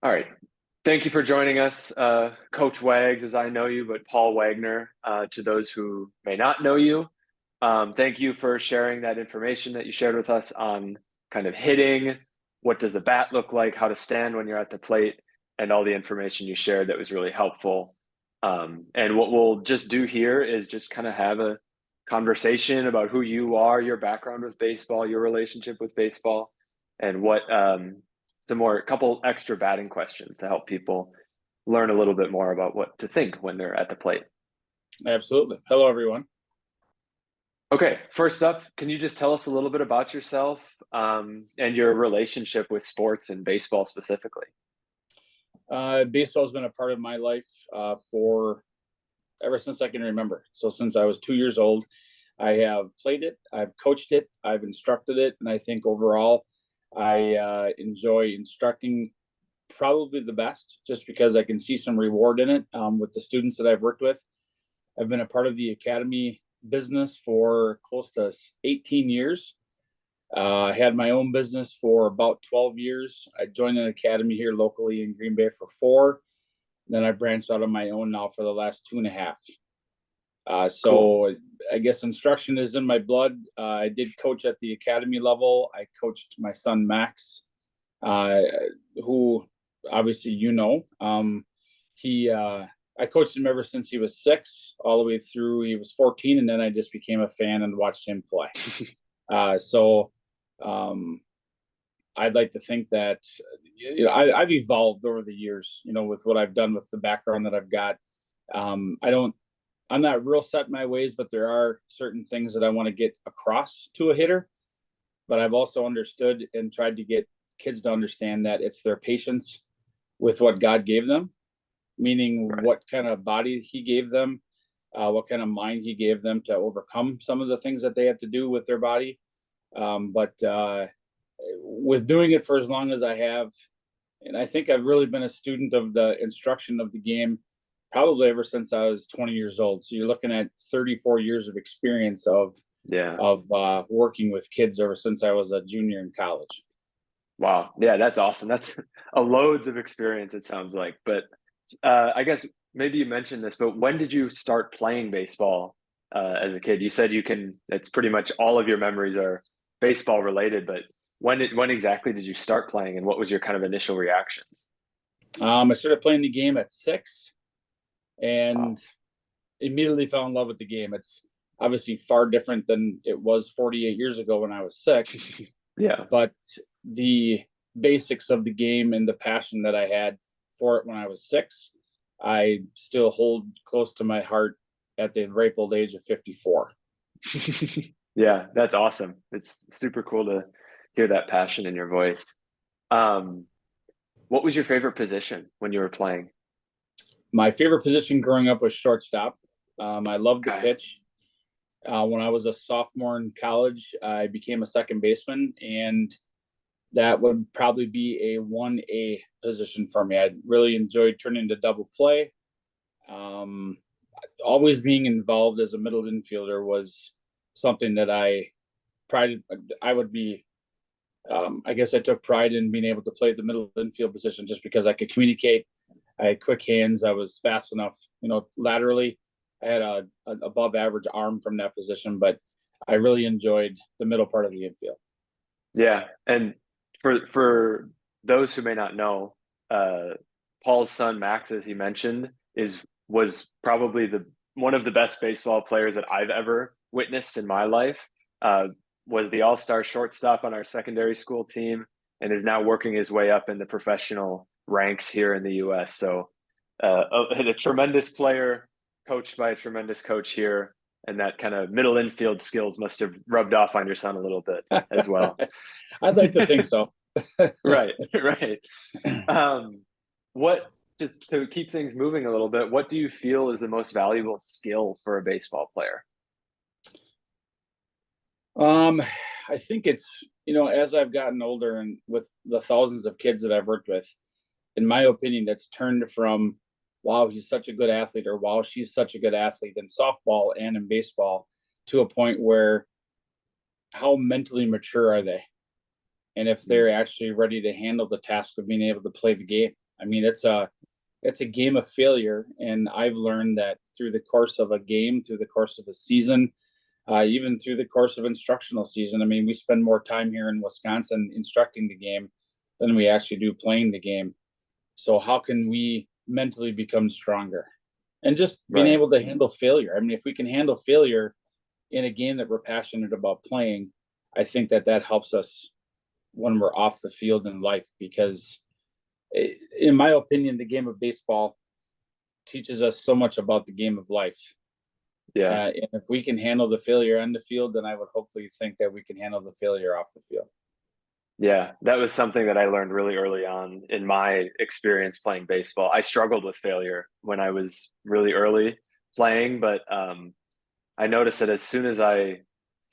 All right. Thank you for joining us, Coach Wags, as I know you, but Paul Wagner, to those who may not know you. Thank you for sharing that information that you shared with us on kind of hitting, what does the bat look like, how to stand when you're at the plate, and all the information you shared that was really helpful. And what we'll just do here is just kind of have a conversation about who you are, your background with baseball, your relationship with baseball, and what couple extra batting questions to help people learn a little bit more about what to think when they're at the plate. Absolutely. Hello, everyone. Okay, first up, can you just tell us a little bit about yourself and your relationship with sports and baseball specifically? Baseball has been a part of my life for ever since I can remember. So since I was 2 years old, I have played it, I've coached it, I've instructed it, and I think overall I enjoy instructing probably the best just because I can see some reward in it with the students that I've worked with. I've been a part of the academy business for close to 18 years. I had my own business for about 12 years. I joined an academy here locally in Green Bay for 4. Then I branched out on my own now for the last 2.5. So cool. I guess instruction is in my blood. I did coach at the academy level. I coached my son, Max, who obviously I coached him ever since he was 6, all the way through he was 14, and then I just became a fan and watched him play. I'd like to think that I've evolved over the years, with what I've done with the background that I've got. I'm not real set in my ways, but there are certain things that I want to get across to a hitter. But I've also understood and tried to get kids to understand that it's their patience with what God gave them, meaning what kind of body he gave them, what kind of mind he gave them to overcome some of the things that they have to do with their body. But with doing it for as long as I have, and I think I've really been a student of the instruction of the game probably ever since I was 20 years old. So you're looking at 34 years of experience of working with kids ever since I was a junior in college. Wow. Yeah, that's awesome. That's a loads of experience, it sounds like. But I guess maybe you mentioned this, but when did you start playing baseball as a kid? You said it's pretty much all of your memories are baseball related, but when exactly did you start playing, and what was your kind of initial reactions? I started playing the game at 6 and immediately fell in love with the game. It's obviously far different than it was 48 years ago when I was 6. Yeah. But the basics of the game and the passion that I had for it when I was 6, I still hold close to my heart at the ripe old age of 54. Yeah, that's awesome. It's super cool to hear that passion in your voice. What was your favorite position when you were playing? My favorite position growing up was shortstop. I loved the pitch. When I was a sophomore in college, I became a second baseman, and that would probably be a 1A position for me. I really enjoyed turning to double play. Always being involved as a middle infielder was something that I took pride in being able to play the middle infield position just because I could communicate. I had quick hands. I was fast enough, laterally. I had a above average arm from that position, but I really enjoyed the middle part of the infield. Yeah. And for those who may not know, Paul's son, Max, as he mentioned, was probably one of the best baseball players that I've ever witnessed in my life. Was the all-star shortstop on our secondary school team, and is now working his way up in the professional ranks here in the U.S. So a tremendous player coached by a tremendous coach here, and that kind of middle infield skills must have rubbed off on your son a little bit as well. I'd like to think so. Right. What to keep things moving a little bit, what do you feel is the most valuable skill for a baseball player? I think it's, as I've gotten older and with the thousands of kids that I've worked with, in my opinion, that's turned from, wow, he's such a good athlete, or wow, she's such a good athlete in softball and in baseball, to a point where how mentally mature are they? And if they're actually ready to handle the task of being able to play the game. I mean, it's a game of failure, and I've learned that through the course of a game, through the course of a season, even through the course of instructional season. I mean, we spend more time here in Wisconsin instructing the game than we actually do playing the game. So how can we mentally become stronger? And just being Right. able to handle failure. I mean, if we can handle failure in a game that we're passionate about playing, I think that that helps us when we're off the field in life, because in my opinion, the game of baseball teaches us so much about the game of life. Yeah. And if we can handle the failure on the field, then I would hopefully think that we can handle the failure off the field. Yeah, that was something that I learned really early on in my experience playing baseball. I struggled with failure when I was really early playing, but I noticed that as soon as I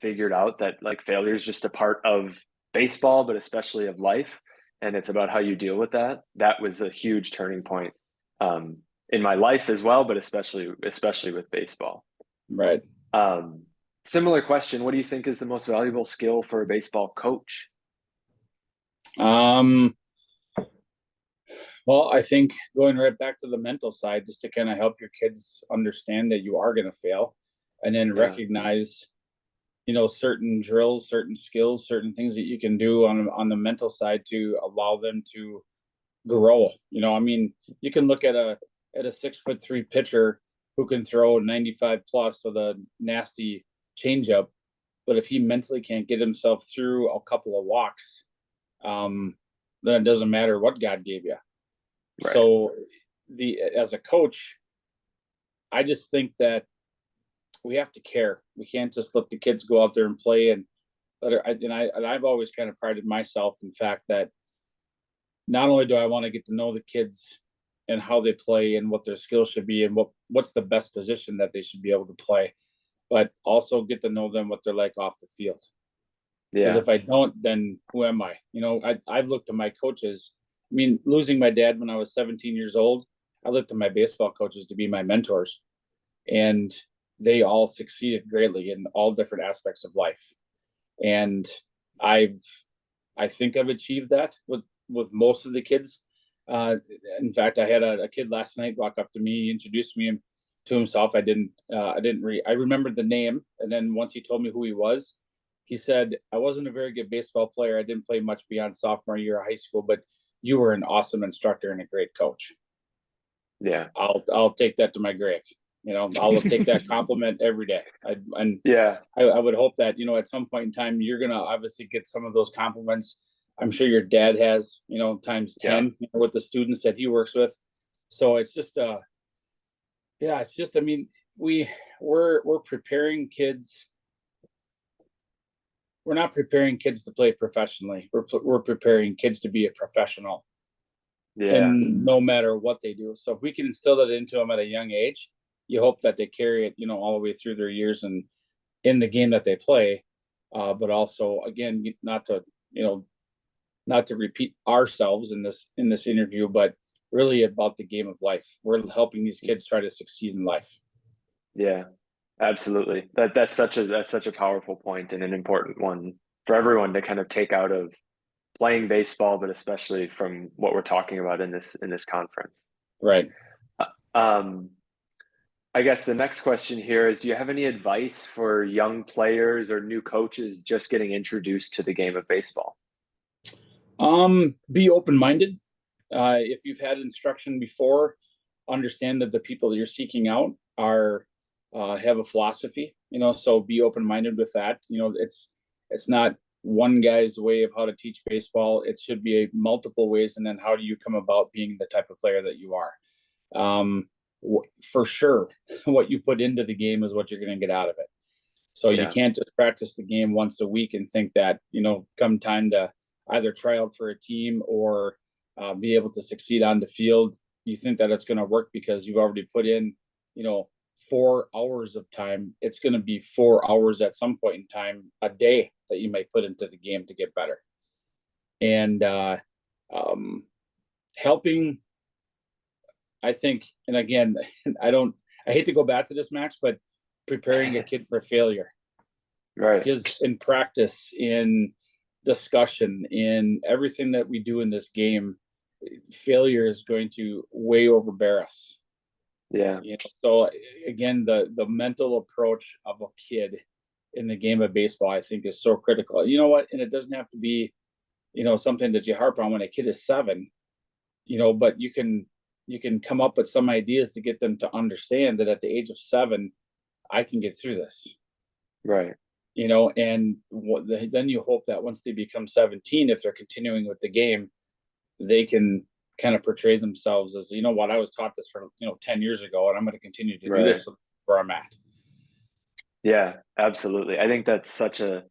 figured out that like failure is just a part of baseball, but especially of life, and it's about how you deal with that, that was a huge turning point um, in my life as well, but especially with baseball. Right. Um, Similar question: what do you think is the most valuable skill for a baseball coach? Um, well, I think going right back to the mental side, just to kind of help your kids understand that you are going to fail, and then Yeah, recognize, certain drills, certain skills, certain things that you can do on the mental side to allow them to grow. I mean, you can look at a 6'3" pitcher who can throw 95 plus with a nasty changeup, but if he mentally can't get himself through a couple of walks, um, then it doesn't matter what God gave you. right. So, the as a coach, I just think that we have to care. We can't just let the kids go out there and play. And I've always kind of prided myself in fact that not only do I want to get to know the kids and how they play and what their skills should be and what's the best position that they should be able to play, but also get to know them what they're like off the field. Because Yeah, if I don't, then who am I? I've looked to my coaches. I mean, losing my dad when I was 17 years old, I looked to my baseball coaches to be my mentors, and they all succeeded greatly in all different aspects of life. And I've, I think I've achieved that with most of the kids. Uh, in fact, I had a kid last night walk up to me, introduce me to himself. I remembered the name, and then once he told me who he was, he said, "I wasn't a very good baseball player. I didn't play much beyond sophomore year of high school, but you were an awesome instructor and a great coach." yeah, I'll take that to my grave. I'll take that compliment every day. yeah, I would hope that, at some point in time, you're going to obviously get some of those compliments. I'm sure your dad has, times yeah, 10, with the students that he works with. So it's just, yeah, it's just, I mean, we're preparing kids. We're not preparing kids to play professionally. We're preparing kids to be a professional, yeah, and no matter what they do. So if we can instill that into them at a young age, you hope that they carry it, all the way through their years and in the game that they play. But also, again, you know, not to repeat ourselves in this interview, but really about the game of life. We're helping these kids try to succeed in life. yeah. Absolutely. That's such a powerful point and an important one for everyone to kind of take out of playing baseball, but especially from what we're talking about in this conference. Right. Um, I guess the next question here is, do you have any advice for young players or new coaches just getting introduced to the game of baseball? Be open minded. If you've had instruction before, understand that the people that you're seeking out are have a philosophy. So be open minded with that. It's not one guy's way of how to teach baseball. It should be a multiple ways, and then how do you come about being the type of player that you are? Um, for sure, what you put into the game is what you're going to get out of it. So you Yeah, can't just practice the game once a week and think that, come time to either try out for a team or be able to succeed on the field, you think that it's going to work because you've already put in, you know, 4 hours of time. It's going to be 4 hours at some point in time a day that you might put into the game to get better. And um, helping, I think, and again, I hate to go back to this, Max, but preparing a kid for failure, right. because in practice, in discussion, in everything that we do in this game, failure is going to way overbear us. Yeah. So again, the mental approach of a kid in the game of baseball, I think, is so critical. You know what? And it doesn't have to be, something that you harp on when a kid is 7, but you can come up with some ideas to get them to understand that at the age of 7, I can get through this. Right. And then you hope that once they become 17, if they're continuing with the game, they can kind of portray themselves as, what, I was taught this for 10 years ago, and I'm going to continue to do this where I'm at. Yeah, absolutely. I think that's such a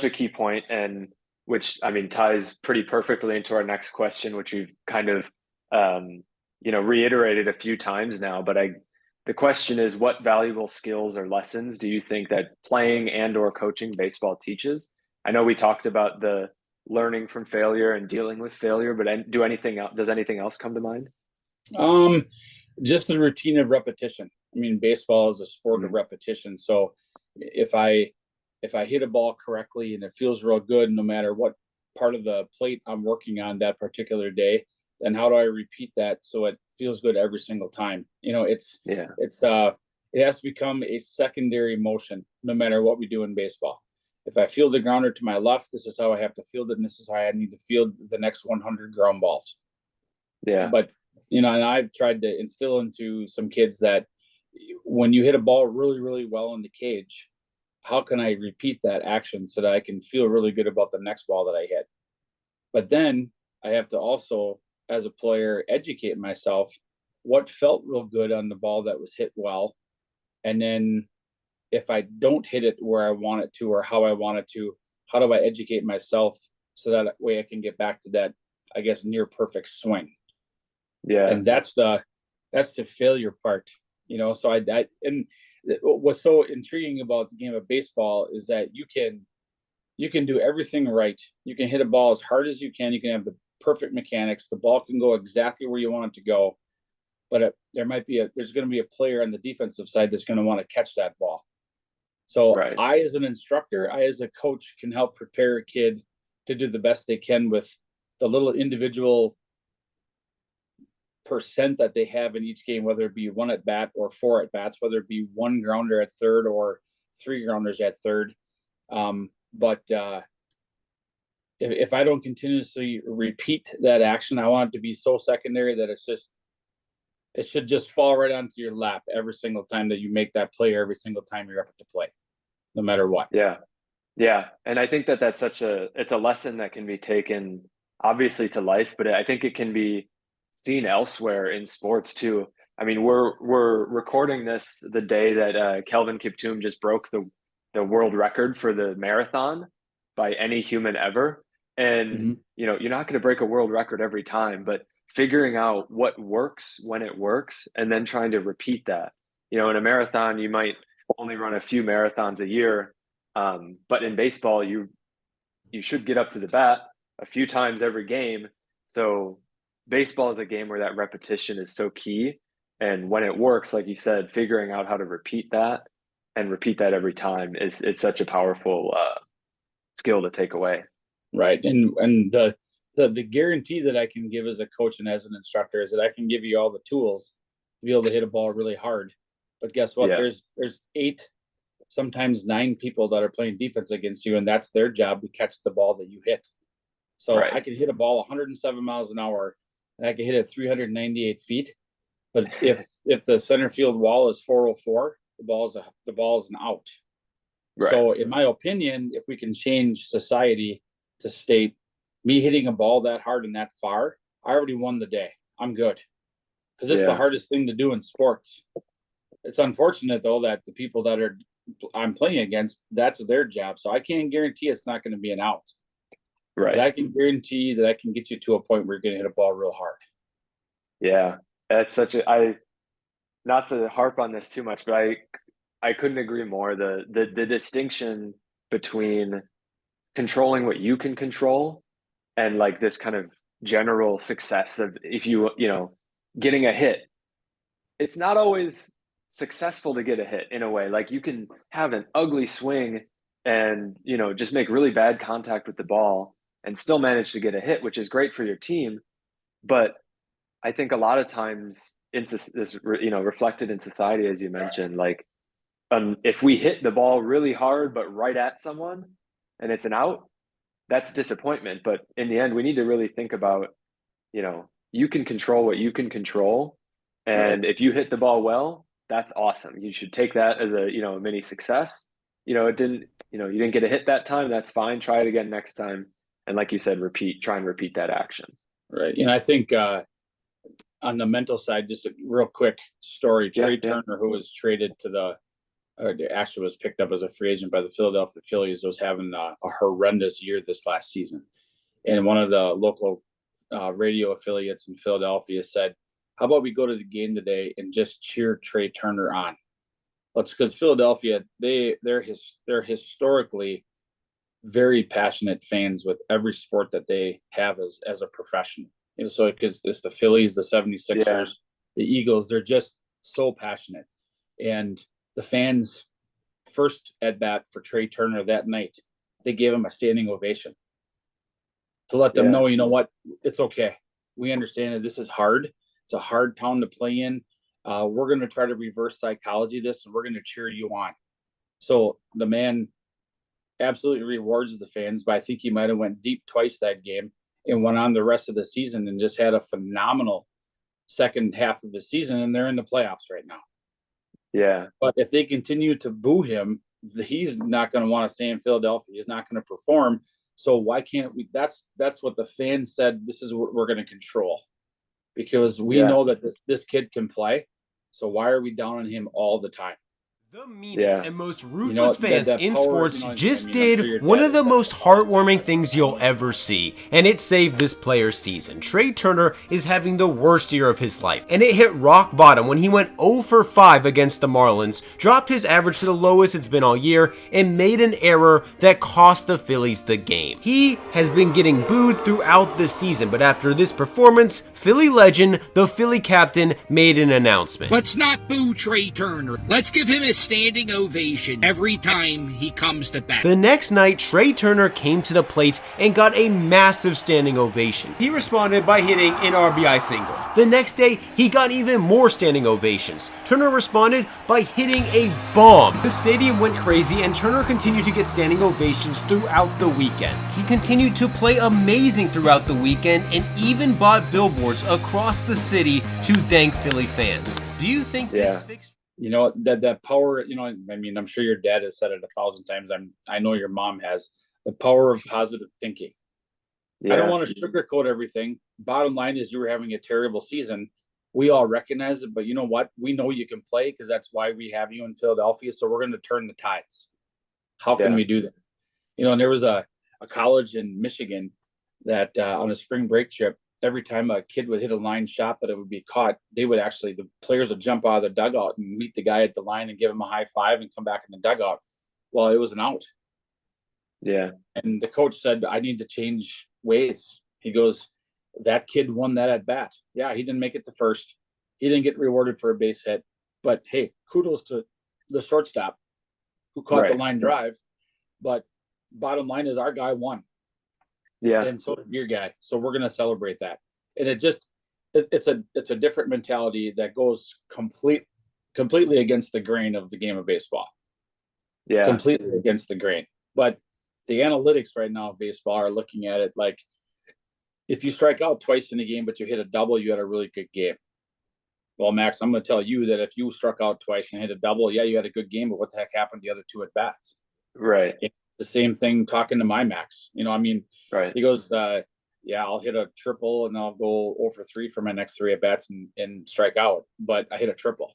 key point, and which, I mean, ties pretty perfectly into our next question, which we've kind of reiterated a few times now. But the question is, what valuable skills or lessons do you think that playing and or coaching baseball teaches? I know we talked about the learning from failure and dealing with failure, but does anything else come to mind? Just the routine of repetition. I mean, baseball is a sport of repetition. So if I hit a ball correctly and it feels real good, no matter what part of the plate I'm working on that particular day, then how do I repeat that so it feels good every single time? It has to become a secondary motion no matter what we do in baseball. If I field the grounder to my left, this is how I have to field it, and this is how I need to field the next 100 ground balls. Yeah. But and I've tried to instill into some kids that when you hit a ball really, really well in the cage, how can I repeat that action so that I can feel really good about the next ball that I hit? But then I have to also, as a player, educate myself what felt real good on the ball that was hit well. And then if I don't hit it where I want it to or how I want it to, how do I educate myself so that way I can get back to that, I guess, near perfect swing? Yeah. And that's the failure part, So and what's so intriguing about the game of baseball is that you can do everything right. You can hit a ball as hard as you can. You can have the perfect mechanics. The ball can go exactly where you want it to go. But there's going to be a player on the defensive side that's going to want to catch that ball. So I, as an instructor, I, as a coach, can help prepare a kid to do the best they can with the little individual percent that they have in each game, whether it be 1 at bat or 4 at bats, whether it be 1 grounder at third or 3 grounders at third. But if I don't continuously repeat that action, I want it to be so secondary that it should just fall right onto your lap every single time that you make that play, or every single time you're up to play, no matter what. Yeah. Yeah. And I think that's it's a lesson that can be taken obviously to life, but I think it can be seen elsewhere in sports too. I mean, we're recording this the day that Kelvin Kiptum just broke the world record for the marathon by any human ever. And you're not going to break a world record every time, but figuring out what works when it works and then trying to repeat that. In a marathon, you might only run a few marathons a year, but in baseball, you should get up to the bat a few times every game. So baseball is a game where that repetition is so key. And when it works, like you said, figuring out how to repeat that and repeat that every time is such a powerful skill to take away. Right. And the guarantee that I can give as a coach and as an instructor is that I can give you all the tools to be able to hit a ball really hard. But guess what? Yeah. There's 8, sometimes 9 people that are playing defense against you, and that's their job to catch the ball that you hit. So I could hit a ball 107 miles an hour, and I could hit it 398 feet. But if the center field wall is 404, the ball is an out. Right. So in my opinion, if we can change society to state me hitting a ball that hard and that far, I already won the day. I'm good. Because it's the hardest thing to do in sports. It's unfortunate, though, that the people that I'm playing against, that's their job. So I can't guarantee it's not going to be an out. Right. But I can guarantee that I can get you to a point where you're going to hit a ball real hard. Yeah. That's not to harp on this too much, but I couldn't agree more. The distinction between controlling what you can control and like this kind of general success of if you getting a hit, it's not always successful to get a hit in a way. Like you can have an ugly swing and just make really bad contact with the ball and still manage to get a hit, which is great for your team. But I think a lot of times reflected in society, as you mentioned, like if we hit the ball really hard but right at someone and it's an out, that's disappointment. But in the end, we need to really think about, you can control what you can control. Right. And if you hit the ball well, that's awesome. You should take that as a mini success. You didn't get a hit that time. That's fine. Try it again next time. And like you said, try and repeat that action. Right. I think on the mental side, just a real quick story. Trey Turner, who was traded to actually was picked up as a free agent by the Philadelphia Phillies, was having a horrendous year this last season. And one of the local radio affiliates in Philadelphia said, how about we go to the game today and just cheer Trey Turner on? Because Philadelphia, they're historically very passionate fans with every sport that they have as a profession. So it's the Phillies, the 76ers, the Eagles, they're just so passionate. And the fans first at bat for Trey Turner that night, they gave him a standing ovation to let them know, you know what, it's okay. We understand that this is hard. It's a hard town to play in. We're going to try to reverse psychology this, and we're going to cheer you on. So the man absolutely rewards the fans, but I think he might have went deep twice that game and went on the rest of the season and just had a phenomenal second half of the season, and they're in the playoffs right now. Yeah. But if they continue to boo him, he's not going to want to stay in Philadelphia. He's not going to perform. So why can't we? That's what the fans said. This is what we're going to control, because we know that this kid can play. So why are we down on him all the time? The meanest and most ruthless fans in sports did sure one of the most heartwarming things you'll ever see, and it saved this player's season. Trey Turner is having the worst year of his life, and it hit rock bottom when he went 0 for 5 against the Marlins, dropped his average to the lowest it's been all year, and made an error that cost the Phillies the game. He has been getting booed throughout the season, but after this performance, Philly legend, the Philly captain, made an announcement. Let's not boo Trey Turner. Let's give him a standing ovation every time he comes to bat. The next night, Trey Turner came to the plate and got a massive standing ovation. He responded by hitting an RBI single. The next day, he got even more standing ovations. Turner responded by hitting a bomb. The stadium went crazy, and Turner continued to get standing ovations throughout the weekend. He continued to play amazing throughout the weekend and even bought billboards across the city to thank Philly fans. Do you think this fixed? That power, I mean, I'm sure your dad has said it 1,000 times. I know your mom has. The power of positive thinking. I don't want to sugarcoat everything. Bottom line is, you were having a terrible season. We all recognize it, but you know what? We know you can play, because that's why we have you in Philadelphia. So we're going to turn the tides. How can we do that? And there was a college in Michigan that on a spring break trip, every time a kid would hit a line shot but it would be caught, the players would jump out of the dugout and meet the guy at the line and give him a high five and come back in the dugout. Well, it was an out. Yeah. And the coach said, I need to change ways. He goes, that kid won that at bat. Yeah, he didn't make it to first. He didn't get rewarded for a base hit. But hey, kudos to the shortstop who caught the line drive. But bottom line is, our guy won. Yeah. And so did your guy. So we're going to celebrate that. And it's a different mentality that goes completely against the grain of the game of baseball. Yeah. Completely against the grain. But the analytics right now of baseball are looking at it like, if you strike out twice in a game, but you hit a double, you had a really good game. Well, Max, I'm going to tell you that if you struck out twice and hit a double, yeah, you had a good game, but what the heck happened to the other two at bats? Right. It's the same thing talking to my Max. Right. He goes, I'll hit a triple and I'll go 0 for 3 for my next 3 at bats and strike out, but I hit a triple.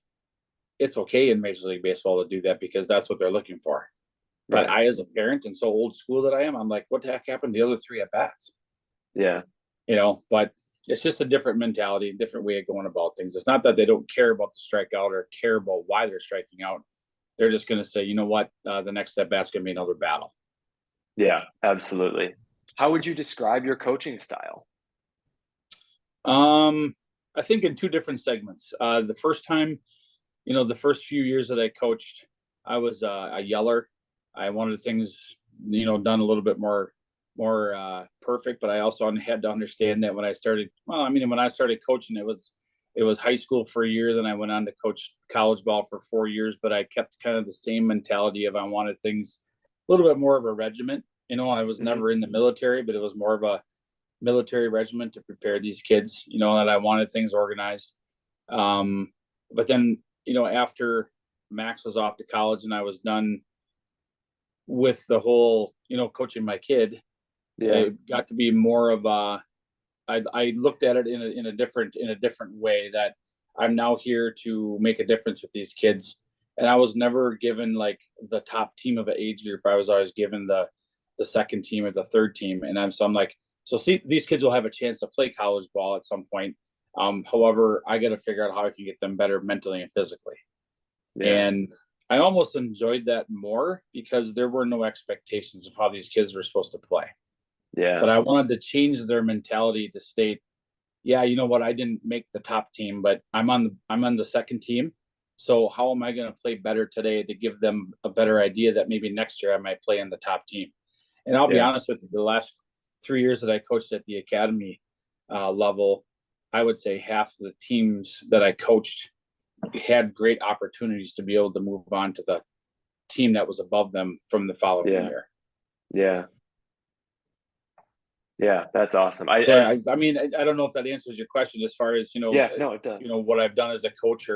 It's okay in Major League Baseball to do that, because that's what they're looking for. But I, as a parent and so old school that I am, I'm like, what the heck happened to the other 3 at bats? Yeah. But it's just a different mentality, a different way of going about things. It's not that they don't care about the strikeout or care about why they're striking out. They're just going to say, you know what, the next at bat's going to be another battle. Yeah, absolutely. How would you describe your coaching style? I think in 2 different segments. The first time, the first few years that I coached, I was a yeller. I wanted things, done a little bit more perfect, but I also had to understand that when I started, when I started coaching, it was high school for a year. Then I went on to coach college ball for 4 years, but I kept kind of the same mentality of I wanted things a little bit more of a regiment. I was never in the military, but it was more of a military regiment to prepare these kids, that I wanted things organized. But then, after Max was off to college and I was done with the whole, coaching my kid, it got to be more of I looked at it in a different way, that I'm now here to make a difference with these kids. And I was never given like the top team of an age group. I was always given the second team or the third team. And I'm like, so see, these kids will have a chance to play college ball at some point. However, I got to figure out how I can get them better mentally and physically. And I almost enjoyed that more because there were no expectations of how these kids were supposed to play. But I wanted to change their mentality to state, yeah, you know what, I didn't make the top team, but I'm on the second team. So how am I going to play better today to give them a better idea that maybe next year I might play in the top team? And I'll be honest with you, the last 3 years that I coached at the academy level, I would say half the teams that I coached had great opportunities to be able to move on to the team that was above them from the following year. Yeah, that's awesome. I don't know if that answers your question as far as, no, it does. What I've done as a coach,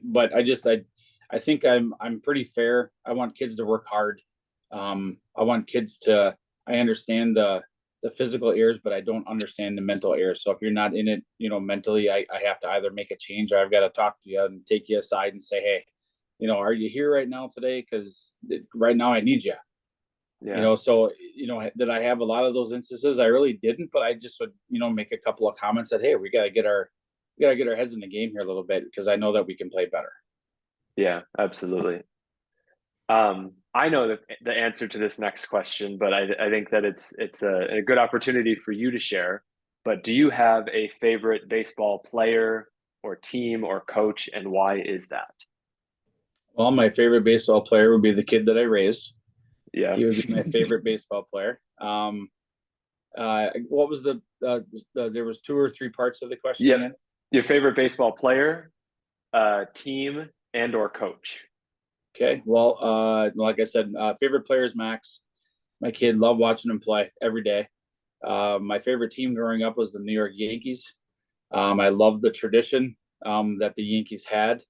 but I think I'm pretty fair. I want kids to work hard. I want kids I understand the physical errors, but I don't understand the mental errors. So if you're not in it, mentally, I have to either make a change or I've got to talk to you and take you aside and say, hey, are you here right now today? Because right now I need you. So, did I have a lot of those instances? I really didn't, but I just would, make a couple of comments that, hey, we got to get our heads in the game here a little bit because I know that we can play better. Yeah, absolutely. I know the answer to this next question, but I think that it's a good opportunity for you to share. But do you have a favorite baseball player or team or coach, and why is that? Well, my favorite baseball player would be the kid that I raised. Yeah, he was my favorite baseball player. What was there was 2 or 3 parts of the question? Yeah, again? Your favorite baseball player, team, and or coach. Okay, well, like I said, favorite player is Max. My kid, loved watching him play every day. My favorite team growing up was the New York Yankees. I love the tradition that the Yankees had.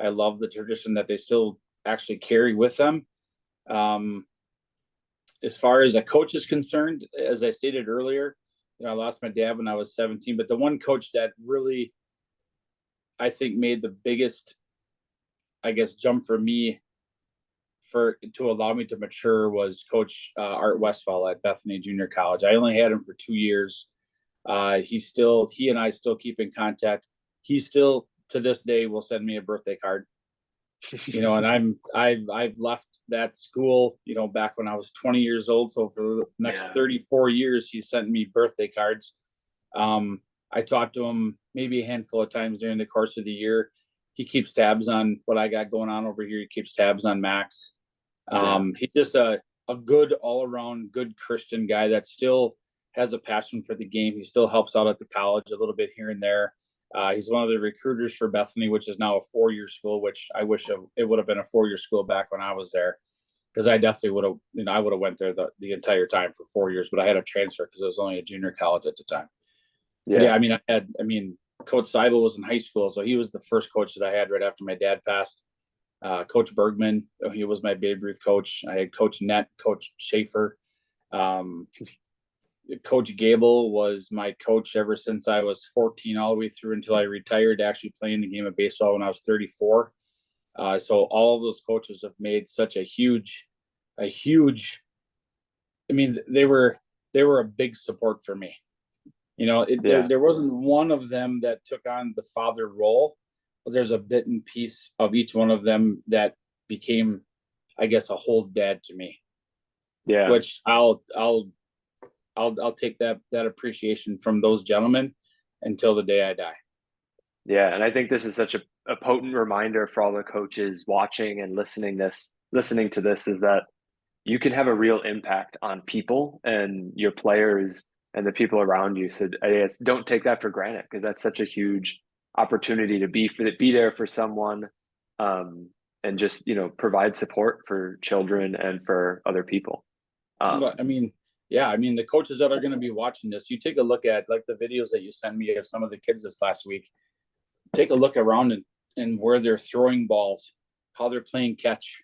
I love the tradition that they still actually carry with them. As far as a coach is concerned, as I stated earlier, I lost my dad when I was 17, but the one coach that really, I think, made the biggest, jump for me to allow me to mature was Coach Art Westfall at Bethany Junior College. I only had him for 2 years. He and I still keep in contact. He still, to this day, will send me a birthday card. And I've left that school, back when I was 20 years old. So for the next 34 years, he sent me birthday cards. I talked to him maybe a handful of times during the course of the year. He keeps tabs on what I got going on over here. He keeps tabs on Max. He's just a good all-around, good Christian guy that still has a passion for the game. He still helps out at the college a little bit here and there. He's one of the recruiters for Bethany, which is now a 4-year school, which I wish it would have been a 4-year school back when I was there, because I definitely would have, I would have went there the entire time for 4 years, but I had to transfer because it was only a junior college at the time. Coach Seibel was in high school, so he was the first coach that I had right after my dad passed. Coach Bergman, he was my Babe Ruth coach. I had Coach Nett, Coach Schaefer. Coach Gable was my coach ever since I was 14 all the way through until I retired, actually playing the game of baseball when I was 34. So all of those coaches have made such a huge, they were a big support for me. There wasn't one of them that took on the father role, but there's a bit and piece of each one of them that became, a whole dad to me. Yeah. Which I'll take that appreciation from those gentlemen until the day I die. Yeah, and I think this is such a potent reminder for all the coaches watching and listening to this, is that you can have a real impact on people and your players and the people around you. So I guess don't take that for granted, because that's such a huge opportunity to be there for someone, and just, provide support for children and for other people. But I mean, yeah, I mean, the coaches that are going to be watching this, you take a look at like the videos that you sent me of some of the kids this last week. Take a look around and where they're throwing balls, how they're playing catch.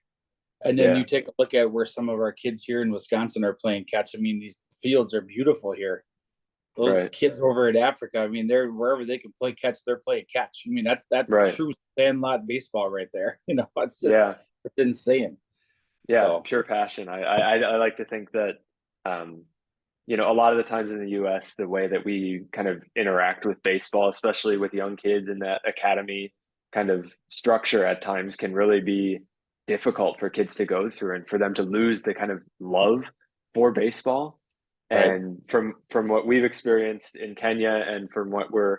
And then you take a look at where some of our kids here in Wisconsin are playing catch. I mean, these fields are beautiful here. Those kids over in Africa, I mean, they're wherever they can play catch, they're playing catch. I mean, that's true sandlot baseball right there. It's just it's insane. Yeah, So, pure passion. I like to think that, a lot of the times in the U.S., the way that we kind of interact with baseball, especially with young kids in that academy kind of structure, at times can really be difficult for kids to go through, and for them to lose the kind of love for baseball. And from what we've experienced in Kenya, and from what we're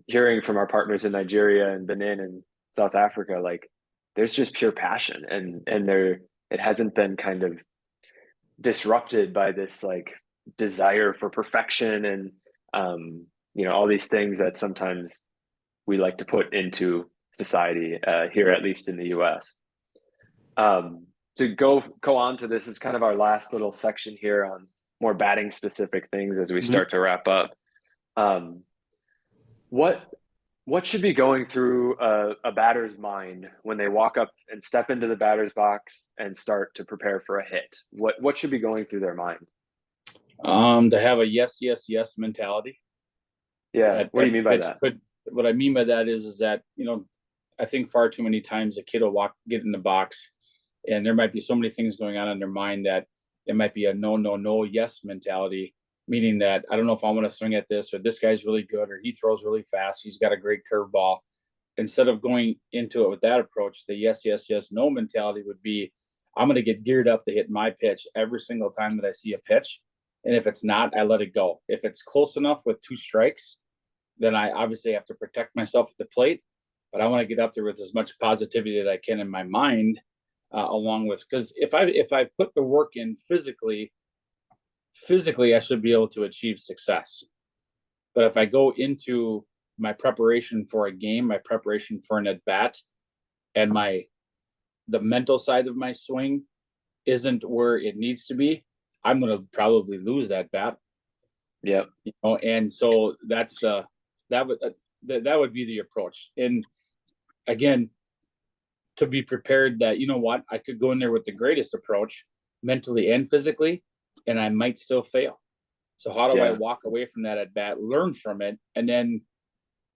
hearing from our partners in Nigeria and Benin and South Africa, like there's just pure passion, and it hasn't been kind of disrupted by this like desire for perfection and all these things that sometimes we like to put into society here, at least in the US. To go on to this is kind of our last little section here on more batting specific things as we start to wrap up. What should be going through a batter's mind when they walk up and step into the batter's box and start to prepare for a hit? What should be going through their mind? To have a yes, yes, yes mentality. Yeah. What do you mean by that? What I mean by that is that, I think far too many times a kid will get in the box, and there might be so many things going on in their mind that it might be a no, no, no, yes mentality, meaning that I don't know if I want to swing at this, or this guy's really good, or he throws really fast, he's got a great curveball. Instead of going into it with that approach, the yes, yes, yes, no mentality would be, I'm going to get geared up to hit my pitch every single time that I see a pitch. And if it's not, I let it go. If it's close enough with 2 strikes, then I obviously have to protect myself at the plate. But I want to get up there with as much positivity that I can in my mind, along with, because if I put the work in physically, I should be able to achieve success. But if I go into my preparation for a game, my preparation for an at bat, and the mental side of my swing isn't where it needs to be, I'm going to probably lose that battle. Yeah. And so that would be the approach. And again, to be prepared that, I could go in there with the greatest approach mentally and physically, and I might still fail. So how do I walk away from that at bat, learn from it, and then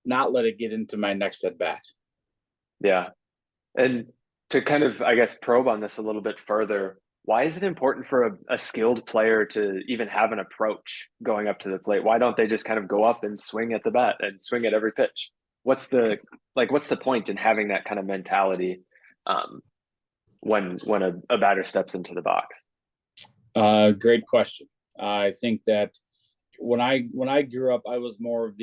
not let it get into my next at bat? Yeah. And to kind of, I guess, probe on this a little bit further, why is it important for a skilled player to even have an approach going up to the plate? Why don't they just kind of go up and swing at the bat and swing at every pitch? What's the point in having that kind of mentality when a batter steps into the box? Great question. I think that when I grew up, I was more of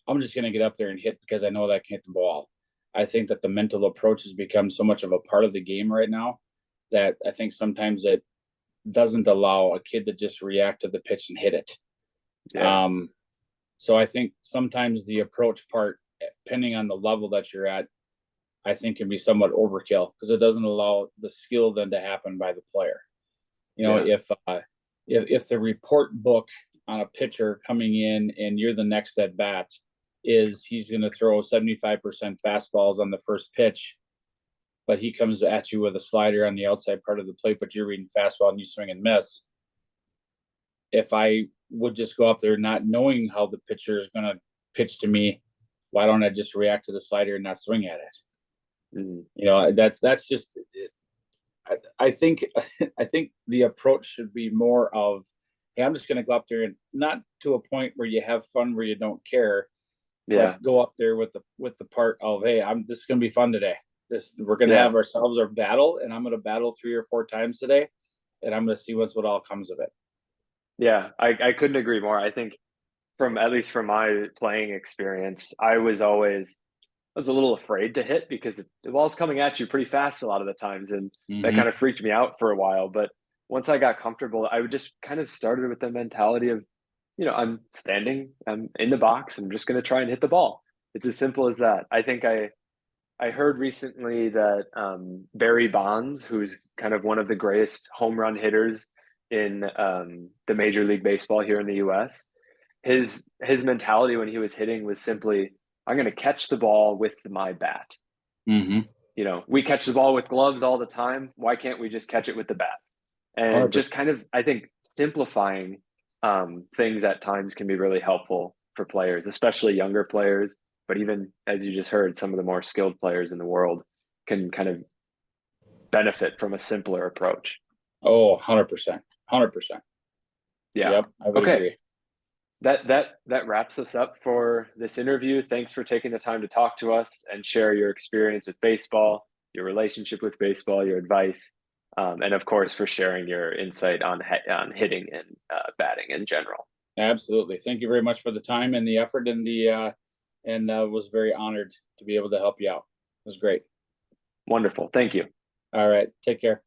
I'm just going to get up there and hit because I know that I can hit the ball. I think that the mental approach has become so much of a part of the game right now that I think sometimes it doesn't allow a kid to just react to the pitch and hit it. Yeah. So I think sometimes the approach part, depending on the level that you're at, I think can be somewhat overkill because it doesn't allow the skill then to happen by the player. If the report book on a pitcher coming in and you're the next at bat is he's going to throw 75% fastballs on the first pitch, but he comes at you with a slider on the outside part of the plate, but you're reading fastball and you swing and miss. If I would just go up there not knowing how the pitcher is going to pitch to me, why don't I just react to the slider and not swing at it? Mm-hmm. That's just, I think the approach should be more of, hey, I'm just going to go up there and not to a point where you have fun, where you don't care. Yeah. But go up there with the part of, hey, this is going to be fun today. We're going to have ourselves our battle, and I'm going to battle 3 or 4 times today, and I'm going to see what all comes of it. Yeah, I couldn't agree more. I think at least from my playing experience, I was always was a little afraid to hit because the ball's coming at you pretty fast a lot of the times, and that Mhm. kind of freaked me out for a while. But once I got comfortable, I would just kind of started with the mentality of, I'm standing, I'm in the box, I'm just going to try and hit the ball. It's as simple as that. I think I heard recently that Barry Bonds, who's kind of one of the greatest home run hitters in the Major League Baseball here in the U.S., his mentality when he was hitting was simply, I'm going to catch the ball with my bat. Mhm. We catch the ball with gloves all the time. Why can't we just catch it with the bat? And just 100%. kind of, I think, simplifying things at times can be really helpful for players, especially younger players. But even as you just heard, some of the more skilled players in the world can kind of benefit from a simpler approach. Oh, 100%. 100%. Yeah. Yep, I would Okay. agree. That wraps us up for this interview. Thanks for taking the time to talk to us and share your experience with baseball, your relationship with baseball, your advice, and of course for sharing your insight on hitting and batting in general. Absolutely. Thank you very much for the time and the effort, and was very honored to be able to help you out. It was great. Wonderful. Thank you. All right. Take care.